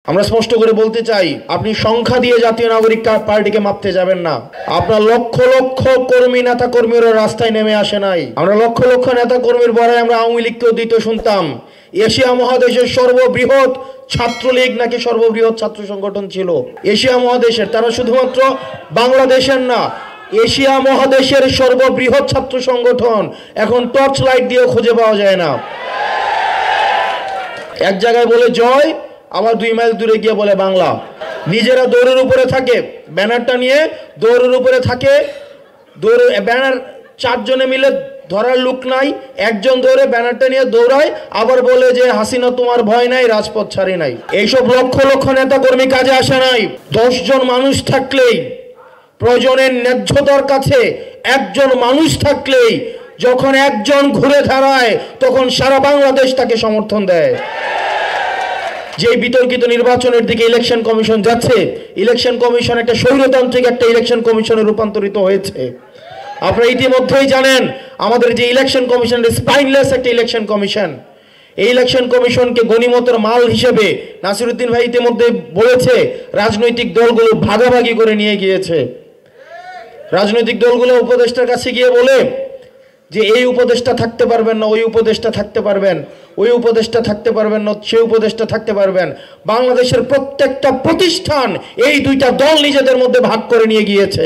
আমরা স্পষ্ট করে বলতে চাই, আপনি সংখ্যা দিয়ে জাতীয় নাগরিক পার্টিকে মাপতে যাবেন না। আপনার লক্ষ লক্ষ কর্মী নেতা কর্মীরা রাস্তায় নেমে আসে নাই। আমরা লক্ষ লক্ষ নেতা কর্মীর বড় আমরা আওয়ামী লীগকেও দিতে শুনতাম। এশিয়া মহাদেশের সর্ববৃহৎ ছাত্রলীগ নাকি সর্ববৃহৎ ছাত্র সংগঠন ছিল এশিয়া মহাদেশের। তারা শুধুমাত্র বাংলাদেশের না, এশিয়া মহাদেশের সর্ববৃহৎ ছাত্র সংগঠন এখন টর্চ লাইট দিয়েও খুঁজে পাওয়া যায় না। এক জায়গায় বলে জয়, আবার 2 মাইল দূরে গিয়ে বলে বাংলা। নিজেরা দৌড়ের উপরে থাকে, ব্যানারটা নিয়ে দৌড়ের উপরে থাকে। ব্যানার 4 জনে মিলে ধরার লোক নাই, একজন ধরে ব্যানারটা নিয়ে দৌড়ায়, আবার বলে যে হাসিনা তোমার ভয় নাই, রাজপথ ছাড়ি নাই। এইসব লক্ষ লক্ষ নেতা কর্মী কাজে আসে নাই। 10 জন মানুষ থাকলেই, প্রয়োজনের ন্যায্যতার কাছে একজন মানুষ থাকলেই, যখন একজন ঘুরে দাঁড়ায় তখন সারা বাংলাদেশ তাকে সমর্থন দেয়। যে বিতর্কিত নির্বাচনের দিকে ইলেকশন কমিশন যাচ্ছে, ইলেকশন কমিশন একটা স্বৈরতান্ত্রিক একটা ইলেকশন কমিশনে রূপান্তরিত হয়েছে। আপনারা ইতিমধ্যেই জানেন আমাদের যে ইলেকশন কমিশন স্পাইনলেস একটা ইলেকশন কমিশন। এই ইলেকশন কমিশনকে গনিমতের মাল হিসেবে নাসিরউদ্দিন ভাই ইতিমধ্যে বলেছে, রাজনৈতিক দলগুলো ভাগাভাগি করে নিয়ে গিয়েছে। রাজনৈতিক দলগুলো উপদেষ্টার কাছে গিয়ে বলে যে এই উপদেষ্টা থাকতে পারবেন না, ওই উপদেষ্টা থাকতে পারবেন, ওই উপদেষ্টা থাকতে পারবেন না, সেই উপদেষ্টা থাকতে পারবেন। বাংলাদেশের প্রত্যেকটা প্রতিষ্ঠান এই 2টা দল নিজেদের মধ্যে ভাগ করে নিয়ে গিয়েছে।